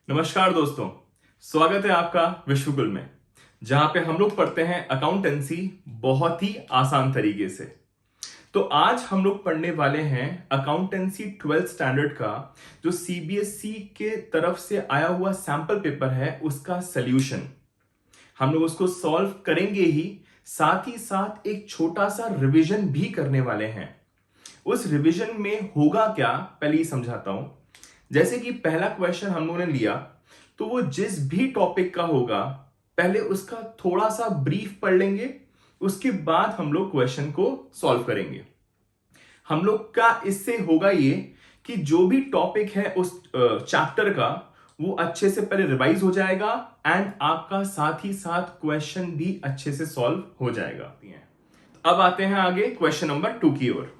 नमस्कार दोस्तों, स्वागत है आपका विश्वकुल में, जहां पे हम लोग पढ़ते हैं अकाउंटेंसी बहुत ही आसान तरीके से। तो आज हम लोग पढ़ने वाले हैं अकाउंटेंसी 12th स्टैंडर्ड का जो सीबीएसई के तरफ से आया हुआ सैंपल पेपर है, उसका सॉल्यूशन। हम लोग उसको सॉल्व करेंगे ही साथ एक छोटा सा रिवीजन भी करने वाले हैं। उस रिवीजन में होगा क्या, पहले ही समझाता हूं। जैसे कि पहला क्वेश्चन हम लोगों ने लिया, तो वो जिस भी टॉपिक का होगा पहले उसका थोड़ा सा ब्रीफ पढ़ लेंगे, उसके बाद हम लोग क्वेश्चन को सॉल्व करेंगे। हम लोग का इससे होगा ये कि जो भी टॉपिक है उस चैप्टर का, वो अच्छे से पहले रिवाइज हो जाएगा एंड आपका साथ ही साथ क्वेश्चन भी अच्छे से सॉल्व हो जाएगा। अब आते हैं आगे क्वेश्चन नंबर 2 की ओर।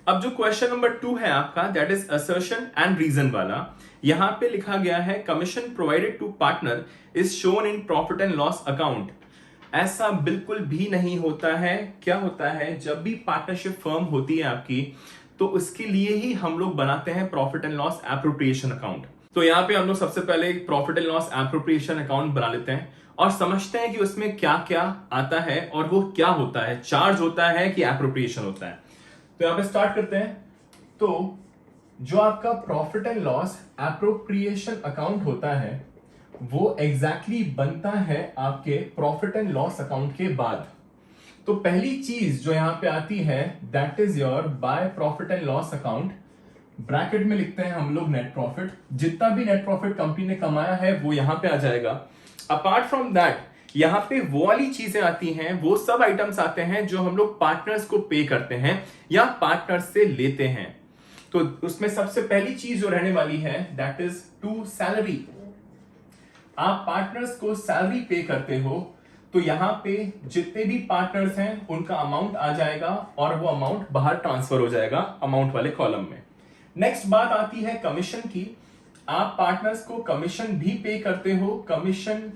अब जो क्वेश्चन नंबर 2 है आपका, that is assertion and reason वाला। यहां पे लिखा गया है commission provided to partner is shown in profit and loss account. ऐसा बिल्कुल भी नहीं होता है। क्या होता है, जब भी पार्टनरशिप फर्म होती है आपकी, तो उसके लिए ही हम लोग बनाते हैं profit and loss appropriation account. तो यहाँ पे हम लोग सबसे पहले profit and loss appropriation account बना लेते हैं और समझते हैं कि उसमें क्या क्या आता है और वो क्या होता है, चार्ज होता है कि एप्रोप्रिएशन होता है। तो यहां पे स्टार्ट करते हैं। तो जो आपका profit and loss appropriation account होता है, वो एग्जैक्टली बनता है आपके प्रॉफिट एंड लॉस अकाउंट के बाद। तो पहली चीज जो यहां पे आती है, that is your by profit and loss account. Bracket में लिखते हैं हम लोग नेट प्रॉफिट। जितना भी नेट प्रॉफिट कंपनी ने कमाया है वो यहां पे आ जाएगा। अपार्ट फ्रॉम दैट, यहां पे वो वाली चीजें आती हैं, वो सब आइटम्स आते हैं जो हम लोग पार्टनर्स को पे करते हैं या पार्टनर्स से लेते हैं। तो उसमें सबसे पहली चीज जो रहने वाली है, दैट इज टू सैलरी। आप पार्टनर्स को सैलरी पे करते हो, तो यहां पे जितने भी पार्टनर्स हैं उनका अमाउंट आ जाएगा और वो अमाउंट बाहर ट्रांसफर हो जाएगा अमाउंट वाले कॉलम में। नेक्स्ट बात आती है कमीशन की। आप पार्टनर्स को कमीशन भी पे करते हो, कमीशन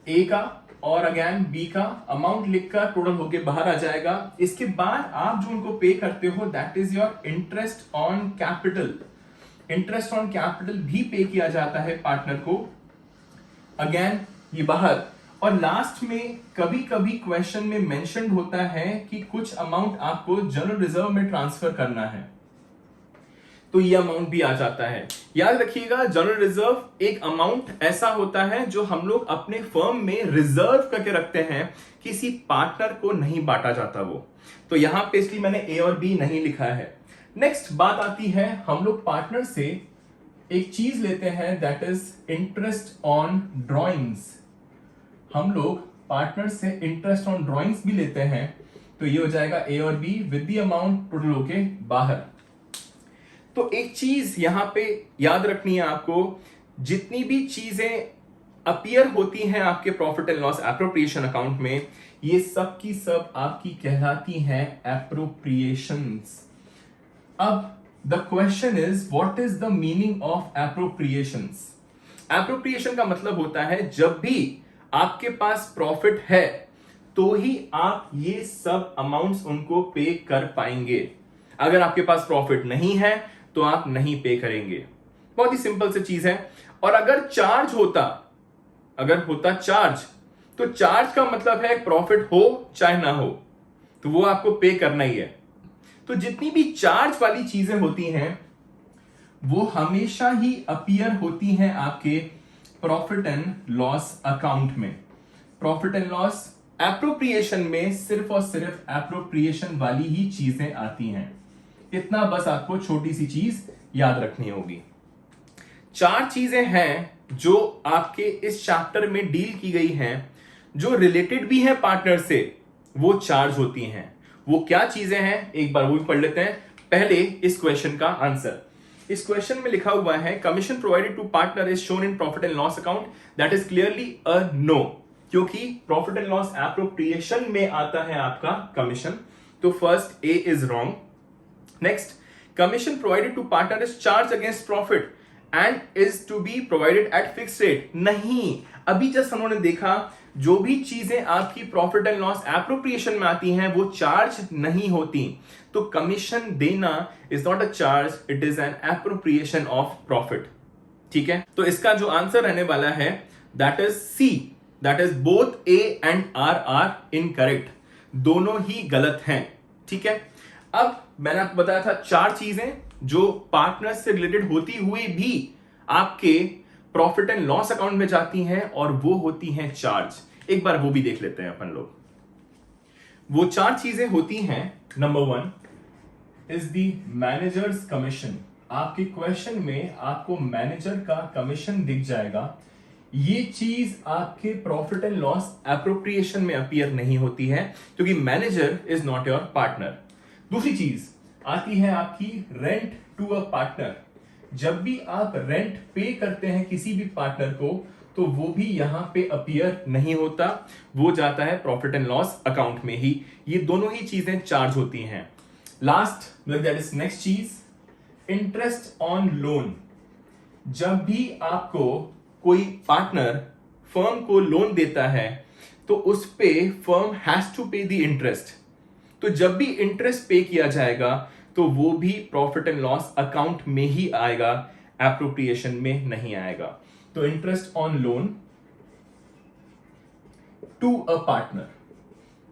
ए का और अगेन बी का अमाउंट लिखकर टोटल होके बाहर आ जाएगा। इसके बाद आप जो उनको पे करते हो, that is your interest on capital. Interest on capital भी पे किया जाता है पार्टनर को, अगेन ये बाहर। और लास्ट में कभी कभी क्वेश्चन में मेंशन होता है कि कुछ अमाउंट आपको जनरल रिजर्व में ट्रांसफर करना है, तो ये अमाउंट भी आ जाता है। याद रखिएगा, जनरल रिजर्व एक अमाउंट ऐसा होता है जो हम लोग अपने फर्म में रिजर्व करके रखते हैं, किसी पार्टनर को नहीं बांटा जाता वो। तो यहां पे इसलिए मैंने ए और बी नहीं लिखा है। नेक्स्ट बात आती है, हम लोग पार्टनर से एक चीज लेते हैं, that is interest on drawings. हम लोग पार्टनर से इंटरेस्ट ऑन ड्रॉइंग्स भी लेते हैं, तो ये हो जाएगा ए और be with the amount total होके बाहर। तो एक चीज यहां पे याद रखनी है आपको, जितनी भी चीजें अपीयर होती हैं आपके profit and loss appropriation account में, ये सब की सब आपकी कहलाती हैं एप्रोप्रिएशंस। अब the question is, what is the meaning of appropriations? Appropriation का मतलब होता है जब भी आपके पास प्रॉफिट है तो ही आप ये सब अमाउंट्स उनको पे कर पाएंगे। अगर आपके पास प्रॉफिट नहीं है तो आप नहीं पे करेंगे। बहुत ही सिंपल सी चीज है। और अगर चार्ज होता, अगर होता चार्ज, तो चार्ज का मतलब है प्रॉफिट हो चाहे ना हो, तो वो आपको पे करना ही है। तो जितनी भी चार्ज वाली चीजें होती हैं वो हमेशा ही अपीयर होती हैं आपके प्रॉफिट एंड लॉस अकाउंट में। प्रॉफिट एंड लॉस एप्रोप्रिएशन में सिर्फ और सिर्फ एप्रोप्रिएशन वाली ही चीजें आती हैं। इतना बस आपको छोटी सी चीज याद रखनी होगी। 4 चीजें हैं जो आपके इस चैप्टर में डील की गई हैं, जो रिलेटेड भी हैं पार्टनर से, वो चार्ज होती हैं। वो क्या चीजें हैं, एक बार वो भी पढ़ लेते हैं। पहले इस क्वेश्चन का आंसर। इस क्वेश्चन में लिखा हुआ है commission provided to partner is shown in profit and loss account, that is clearly a no, क्योंकि प्रॉफिट एंड लॉस एप्रोप्रिएशन में आता है आपका कमीशन। तो first A is wrong. Next, commission provided to partner is charged against profit and is to be provided at fixed rate. नहीं, अभी just हमने देखा जो भी चीजें आपकी प्रॉफिट एंड लॉस एप्रोप्रिएशन में आती हैं वो चार्ज नहीं होती। तो कमीशन देना is not a charge, it is an appropriation of profit. ठीक है, तो इसका जो आंसर रहने वाला है that is C, that is both A and R are incorrect, दोनों ही गलत हैं। ठीक है, अब मैंने आपको बताया था 4 चीजें जो पार्टनर्स से रिलेटेड होती हुई भी आपके प्रॉफिट एंड लॉस अकाउंट में जाती हैं, और वो होती हैं चार्ज। एक बार वो भी देख लेते हैं अपन लोग। वो 4 चीजें होती हैं, number 1 is the managers commission. आपके क्वेश्चन में आपको मैनेजर का कमीशन दिख जाएगा। ये चीज आपके प्रॉफिट एंड लॉस एप्रोप्रिएशन में अपीयर नहीं होती है, क्योंकि manager is not your partner. दूसरी चीज आती है आपकी रेंट टू अ पार्टनर। जब भी आप रेंट पे करते हैं किसी भी पार्टनर को, तो वो भी यहां पे अपीयर नहीं होता, वो जाता है प्रॉफिट एंड लॉस अकाउंट में ही। ये दोनों ही चीजें चार्ज होती हैं। लास्ट दैट इज नेक्स्ट चीज, इंटरेस्ट ऑन लोन। जब भी आपको कोई पार्टनर फर्म को लोन देता है, तो उस पे फर्म हैज टू पे द इंटरेस्ट। तो जब भी इंटरेस्ट पे किया जाएगा, तो वो भी प्रॉफिट एंड लॉस अकाउंट में ही आएगा, एप्रोप्रिएशन में नहीं आएगा। तो interest on loan to a partner,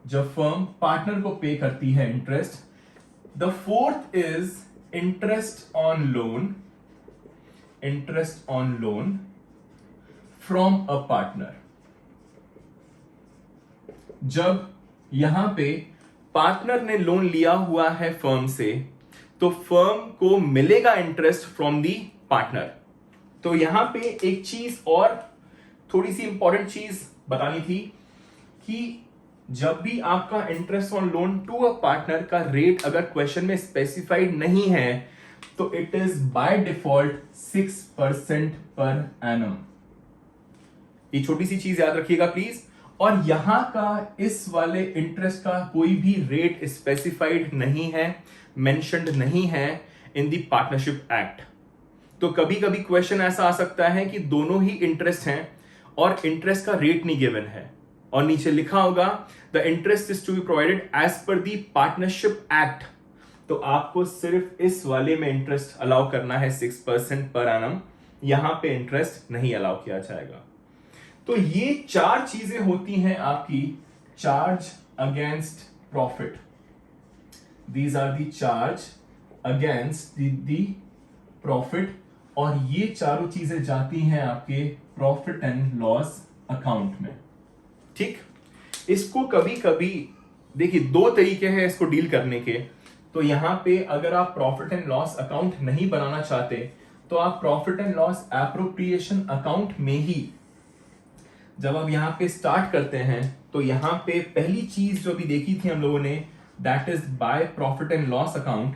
जब फर्म पार्टनर को पे करती है interest. The fourth is interest on loan, interest on loan from a partner. जब यहां पे पार्टनर ने लोन लिया हुआ है फर्म से, तो फर्म को मिलेगा इंटरेस्ट फ्रॉम दी पार्टनर। तो यहां पे एक चीज और थोड़ी सी इंपॉर्टेंट चीज बतानी थी कि जब भी आपका interest on loan to a partner का रेट अगर क्वेश्चन में स्पेसिफाइड नहीं है, तो it is by default 6% per annum. ये छोटी सी चीज याद रखिएगा प्लीज। और यहां का इस वाले इंटरेस्ट का कोई भी रेट स्पेसिफाइड नहीं है, मेंशन्ड नहीं है इन द पार्टनरशिप एक्ट। तो कभी कभी क्वेश्चन ऐसा आ सकता है कि दोनों ही इंटरेस्ट हैं और इंटरेस्ट का रेट नहीं गिवन है, और नीचे लिखा होगा the interest is to be provided as per the partnership act. तो आपको सिर्फ इस वाले में इंटरेस्ट अलाउ करना है 6% पर एनम, यहां पे इंटरेस्ट नहीं अलाउ किया जाएगा। तो ये 4 चीजें होती हैं आपकी charge against profit. These are the charge against the profit, और ये चारों चीजें जाती हैं आपके प्रॉफिट एंड लॉस अकाउंट में। ठीक, इसको कभी कभी देखिए 2 तरीके हैं इसको डील करने के। तो यहां पे अगर आप प्रॉफिट एंड लॉस अकाउंट नहीं बनाना चाहते, तो आप profit and loss appropriation account में ही जब आप यहां पे स्टार्ट करते हैं, तो यहां पे पहली चीज जो भी देखी थी हम लोगों ने, that is by profit and loss account.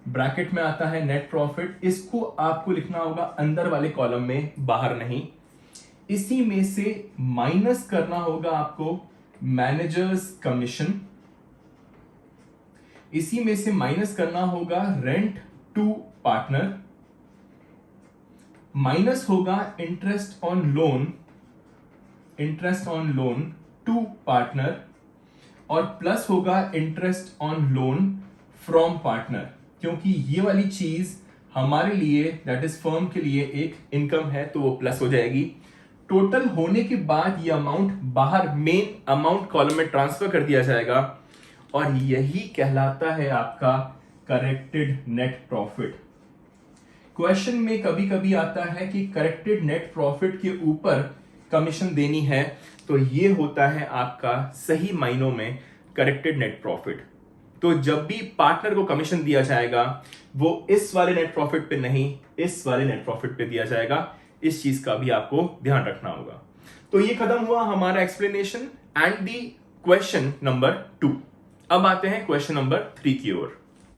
Bracket में आता है नेट प्रॉफिट, इसको आपको लिखना होगा अंदर वाले कॉलम में, बाहर नहीं। इसी में से माइनस करना होगा आपको मैनेजर्स कमीशन, इसी में से माइनस करना होगा रेंट टू पार्टनर, माइनस होगा interest on loan, interest on loan to partner, और प्लस होगा interest on loan from partner, क्योंकि ये वाली चीज हमारे लिए दैट इज फर्म के लिए एक इनकम है, तो वो प्लस हो जाएगी। टोटल होने के बाद ये अमाउंट बाहर मेन अमाउंट कॉलम में ट्रांसफर कर दिया जाएगा, और यही कहलाता है आपका करेक्टेड नेट प्रॉफिट। क्वेश्चन में कभी कभी आता है कि करेक्टेड नेट प्रॉफिट के ऊपर कमीशन देनी है, तो ये होता है आपका सही मायनों में करेक्टेड नेट प्रॉफिट। तो जब भी पार्टनर को कमीशन दिया जाएगा, वो इस वाले नेट प्रॉफिट पे नहीं, इस वाले नेट प्रॉफिट पे दिया जाएगा। इस चीज का भी आपको ध्यान रखना होगा। तो ये खत्म हुआ हमारा explanation and the question number 2। अब आते हैं क्वेश्चन नंबर 3 की ओर।